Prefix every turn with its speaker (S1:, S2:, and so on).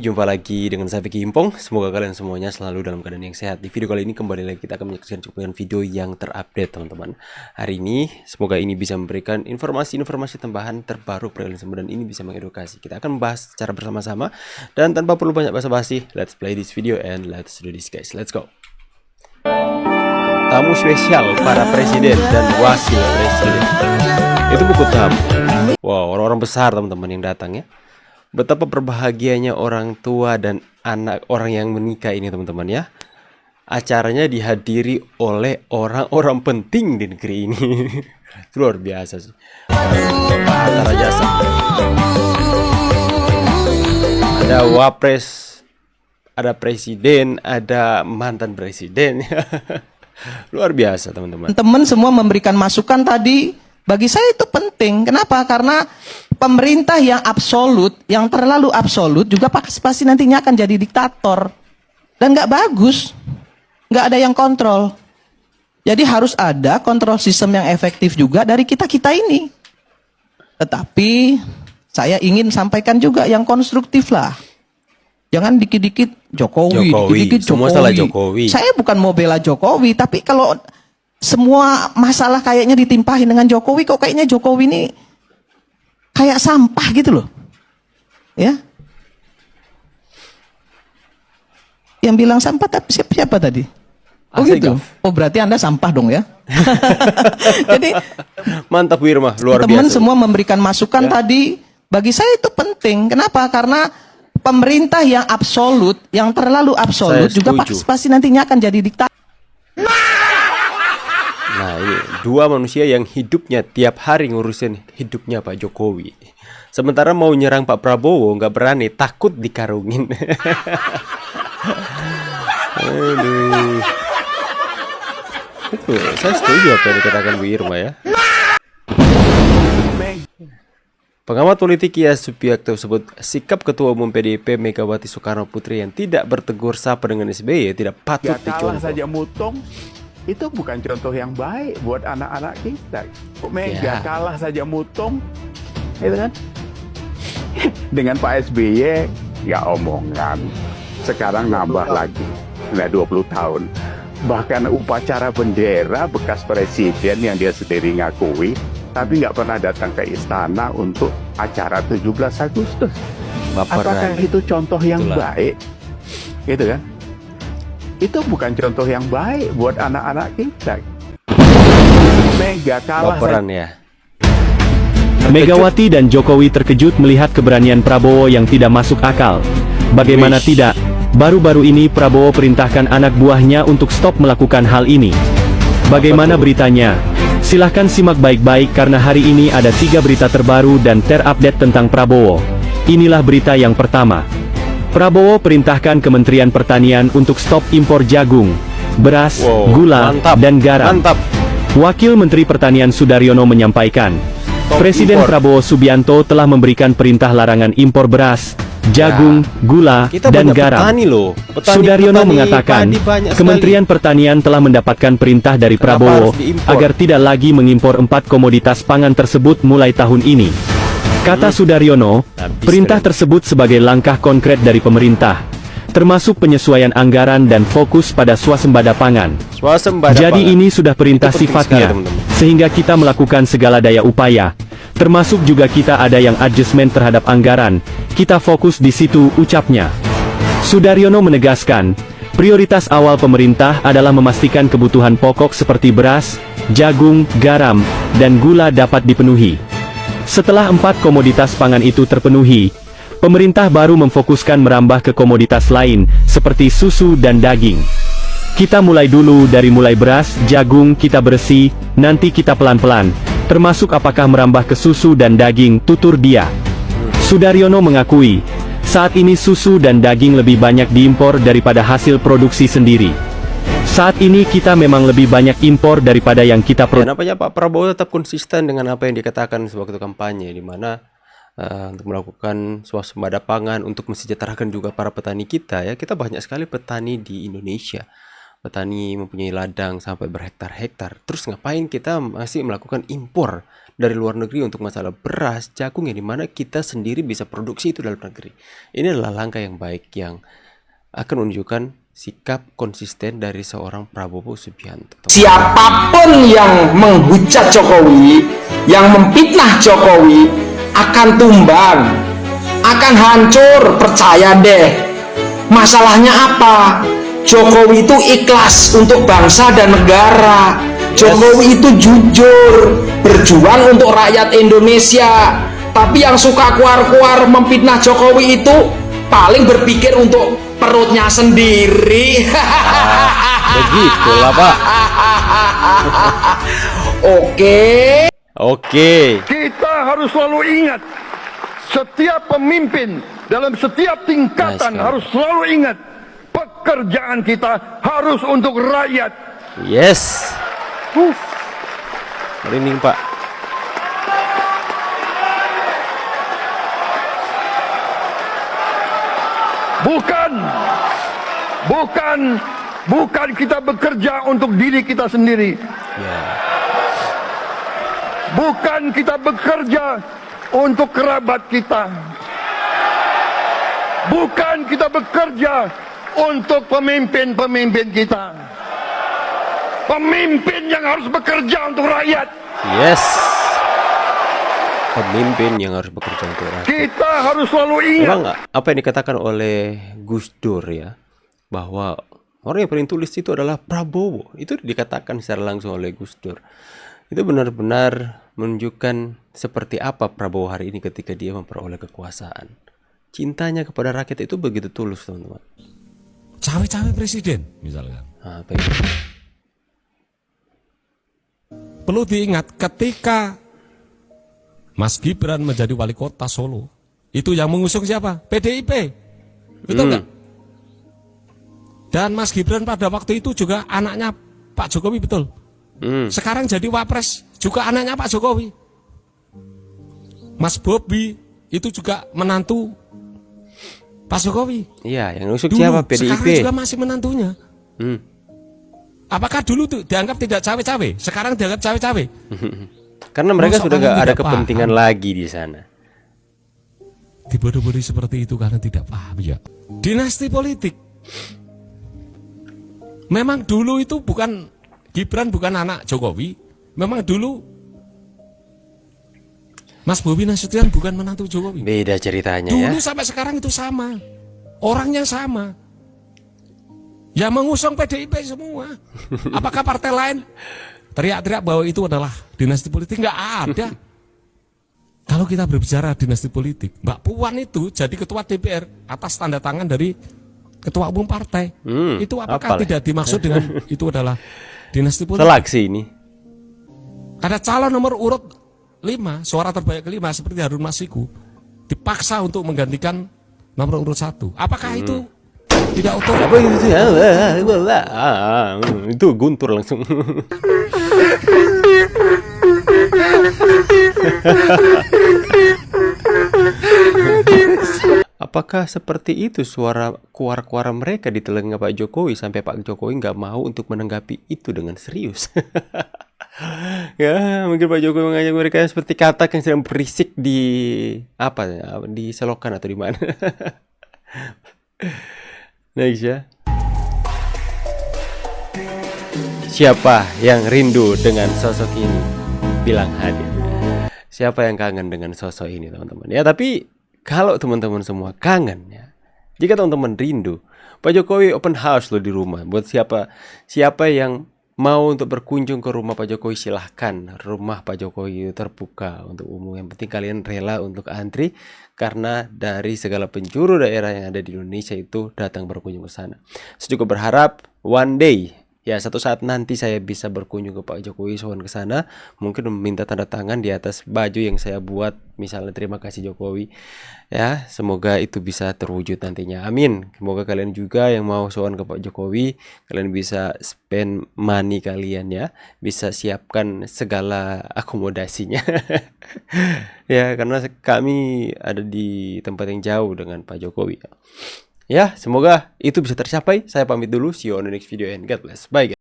S1: Jumpa lagi dengan saya Vicky Himpong. Semoga kalian semuanya selalu dalam keadaan yang sehat. Di video kali ini kembali lagi kita akan menyaksikan cuplikan video yang terupdate, teman-teman. Hari ini semoga ini bisa memberikan informasi-informasi tambahan terbaru realisme dan ini bisa mengedukasi. Kita akan membahas secara bersama-sama dan tanpa perlu banyak basa-basi. Let's play this video and let's do this, guys. Let's go. Tamu spesial para presiden dan wakil presiden. Itu buku tamu. Wow, orang-orang besar teman-teman yang datang ya. Betapa berbahagianya orang tua dan anak orang yang menikah ini, teman-teman ya. Acaranya dihadiri oleh orang-orang penting di negeri ini. Luar biasa sih. Acara jasa. Ada wapres, ada presiden, ada mantan presiden. Luar biasa, teman-teman.
S2: Teman semua memberikan masukan tadi. Bagi saya itu penting. Kenapa? Karena pemerintah yang absolut, yang terlalu absolut juga pasti nantinya akan jadi diktator. Dan nggak bagus. Nggak ada yang kontrol. Jadi harus ada kontrol sistem yang efektif juga dari kita-kita ini. Tetapi saya ingin sampaikan juga yang konstruktif lah. Jangan dikit-dikit Jokowi, dikit-dikit
S1: semua
S2: Jokowi.
S1: salah Jokowi.
S2: Saya bukan mau bela Jokowi, tapi kalau semua masalah kayaknya ditimpahin dengan Jokowi, kok kayaknya Jokowi ini kayak sampah gitu loh. Ya. Yang bilang sampah tapi siapa tadi? Oh gitu. Oh berarti Anda sampah dong ya. Jadi
S1: mantap Wirma, luar
S2: teman
S1: biasa.
S2: semua memberikan masukan tadi. Bagi saya itu penting. Kenapa? Karena pemerintah yang absolut, yang terlalu absolut
S1: Saya
S2: juga
S1: setuju.
S2: pasti nantinya akan jadi diktator.
S1: Nah, ini dua manusia yang hidupnya tiap hari ngurusin hidupnya Pak Jokowi. Sementara mau nyerang Pak Prabowo nggak berani, takut dikarungin. Aduh. Betul, saya setuju apa yang dikatakan Bu Irma ya. Pengamat politik Yas Subiakto sebut sikap Ketua Umum PDIP Megawati Soekarno Putri yang tidak bertegur sapa dengan SBY tidak patut
S3: Ya kalah
S1: dicontoh.
S3: saja mutong, itu bukan contoh yang baik buat anak-anak kita. Mega
S1: Ya.
S3: kalah saja mutong, itu kan? Dengan Pak SBY, ya omongan. Sekarang nambah lagi, nah 20 tahun. Bahkan upacara bendera bekas presiden yang dia sendiri ngakui, tapi nggak pernah datang ke istana untuk acara 17 Agustus. Apakah itu contoh yang
S1: Itulah.
S3: baik? Gitu kan? Itu bukan contoh yang baik buat anak-anak kita. Mega kalah
S1: Baperan ya.
S4: Megawati dan Jokowi terkejut melihat keberanian Prabowo yang tidak masuk akal. Bagaimana
S1: Wish.
S4: tidak? Baru-baru ini Prabowo perintahkan anak buahnya untuk stop melakukan hal ini. Bagaimana
S1: Betul.
S4: beritanya? Silahkan simak baik-baik karena hari ini ada 3 berita terbaru dan terupdate tentang Prabowo. Inilah berita yang pertama. Prabowo perintahkan Kementerian Pertanian untuk stop impor jagung, beras,
S1: Wow,
S4: gula,
S1: mantap,
S4: dan garam.
S1: mantap.
S4: Wakil Menteri Pertanian Sudaryono menyampaikan,
S1: Stop
S4: Presiden
S1: impor.
S4: Prabowo Subianto telah memberikan perintah larangan impor beras, jagung, gula,
S1: Kita
S4: dan
S1: banyak
S4: garam.
S1: petani loh. Petani,
S4: Sudaryono
S1: petani
S4: mengatakan,
S1: padi banyak sekali.
S4: Kementerian Pertanian telah mendapatkan perintah dari
S1: Kenapa
S4: Prabowo
S1: harus diimpor?
S4: agar tidak lagi mengimpor 4 komoditas pangan tersebut mulai tahun ini. Kata Sudaryono,
S1: Habis
S4: perintah
S1: keren.
S4: tersebut sebagai langkah konkret dari pemerintah, termasuk penyesuaian anggaran dan fokus pada swasembada pangan.
S1: Swasembada
S4: Jadi
S1: pangan.
S4: ini sudah perintah
S1: Itu penting
S4: sifatnya,
S1: sekali, teman-teman.
S4: sehingga kita melakukan segala daya upaya. Termasuk juga kita ada yang adjustment terhadap anggaran. Kita fokus di situ, ucapnya. Sudaryono menegaskan, prioritas awal pemerintah adalah memastikan kebutuhan pokok seperti beras, jagung, garam, dan gula dapat dipenuhi. Setelah 4 komoditas pangan itu terpenuhi, pemerintah baru memfokuskan merambah ke komoditas lain, seperti susu dan daging. Kita mulai dulu dari mulai beras, jagung kita bersih, nanti kita pelan-pelan, termasuk apakah merambah ke susu dan daging, tutur dia. Sudaryono mengakui, saat ini susu dan daging lebih banyak diimpor daripada hasil produksi sendiri. Saat ini kita memang lebih banyak impor daripada yang kita
S1: Ya,
S4: produksi.
S1: nampaknya Pak Prabowo tetap konsisten dengan apa yang dikatakan sewaktu kampanye, di mana untuk melakukan swasembada pangan untuk mensejahterakan juga para petani kita ya. Kita banyak sekali petani di Indonesia. petani mempunyai ladang sampai berhektar-hektar. Terus ngapain kita masih melakukan impor dari luar negeri untuk masalah beras, jagung, yang dimana kita sendiri bisa produksi itu dalam negeri. Ini adalah langkah yang baik yang akan menunjukkan sikap konsisten dari seorang Prabowo Subianto.
S5: Siapapun yang menghujat Jokowi, yang memfitnah Jokowi akan tumbang, akan hancur, percaya deh. Masalahnya apa? Jokowi itu ikhlas untuk bangsa dan negara. Jokowi itu jujur, berjuang untuk rakyat Indonesia. Tapi yang suka kuar-kuar memfitnah Jokowi itu paling berpikir untuk perutnya sendiri.
S1: Begitulah, Pak. Oke.
S6: Kita harus selalu ingat, setiap pemimpin dalam setiap tingkatan
S1: Nice,
S6: harus selalu ingat, pekerjaan kita harus untuk rakyat.
S1: Yes. Merinding, Pak.
S6: Bukan kita bekerja untuk diri kita sendiri.
S1: Ya.
S6: Bukan kita bekerja untuk kerabat kita. Bukan kita bekerja untuk pemimpin-pemimpin kita. Pemimpin yang harus bekerja untuk rakyat.
S1: Yes. Pemimpin yang harus bekerja untuk rakyat.
S6: Kita harus selalu ingat.
S1: Memang apa yang dikatakan oleh Gus Dur ya, bahwa orang yang paling tulis itu adalah Prabowo. Itu dikatakan secara langsung oleh Gus Dur. Itu benar-benar menunjukkan seperti apa Prabowo hari ini ketika dia memperoleh kekuasaan. Cintanya kepada rakyat itu begitu tulus, teman-teman.
S7: Cawe-cawe presiden misalkan.
S1: Nah, apa itu?
S7: Perlu diingat ketika Mas Gibran menjadi wali kota Solo, itu yang mengusung siapa? PDIP. Betul nggak? Dan Mas Gibran pada waktu itu juga anaknya Pak Jokowi, betul. Sekarang jadi wapres juga anaknya Pak Jokowi. Mas Bobi itu juga menantu Pak Jokowi.
S1: Iya, yang nusuk
S7: Dulu,
S1: siapa? PDIP.
S7: sekarang juga masih menantunya. Apakah dulu tuh dianggap tidak cawe-cawe? Sekarang dianggap cawe-cawe?
S1: Karena mereka
S7: Masa
S1: sudah
S7: orang
S1: gak ada
S7: tidak
S1: kepentingan
S7: paham?
S1: lagi di sana.
S7: Dibodoh-bodohi seperti itu karena tidak paham ya. Dinasti politik. Memang dulu itu bukan Gibran, bukan anak Jokowi. Memang dulu Mas Bobi Nasution bukan menantu Jokowi.
S1: Beda ceritanya ya.
S7: Dulu sampai sekarang itu sama. Orangnya sama. Ya mengusung PDIP semua. Apakah partai lain teriak-teriak bahwa itu adalah dinasti politik? Nggak ada. Kalau kita berbicara dinasti politik, Mbak Puan itu jadi ketua DPR atas tanda tangan dari ketua umum partai. Itu apakah
S1: apalah.
S7: tidak dimaksud dengan itu adalah dinasti politik?
S1: Seleksi ini.
S7: Ada calon nomor urut 5, suara terbanyak kelima seperti Harun Masiku, dipaksa untuk menggantikan nomor urut 1. Apakah itu tidak otomatis?
S1: Apa itu sih? Itu Guntur langsung. Apakah seperti itu suara kuar-kuara mereka di telinga Pak Jokowi sampai Pak Jokowi nggak mau untuk menanggapi itu dengan serius? Ya, mungkin Pak Jokowi mengajak mereka seperti katak yang sedang berisik di apa? Di selokan atau di mana? Next ya. Siapa yang rindu dengan sosok ini? Bilang hadir. Siapa yang kangen dengan sosok ini, teman-teman? Ya, tapi kalau teman-teman semua kangen ya, jika teman-teman rindu, Pak Jokowi open house loh di rumah. Buat siapa yang mau untuk berkunjung ke rumah Pak Jokowi, silahkan. Rumah Pak Jokowi itu terbuka untuk umum. Yang penting kalian rela untuk antri, karena dari segala penjuru daerah yang ada di Indonesia itu datang berkunjung ke sana. Saya juga berharap one day, ya satu saat nanti saya bisa berkunjung ke Pak Jokowi, sowan ke sana, mungkin meminta tanda tangan di atas baju yang saya buat, misalnya terima kasih Jokowi. Ya, semoga itu bisa terwujud nantinya. Amin. Semoga kalian juga yang mau sowan ke Pak Jokowi, kalian bisa spend money kalian ya, bisa siapkan segala akomodasinya. Ya, karena kami ada di tempat yang jauh dengan Pak Jokowi. Ya, semoga itu bisa tercapai. Saya pamit dulu. See you on the next video and God bless. Bye guys.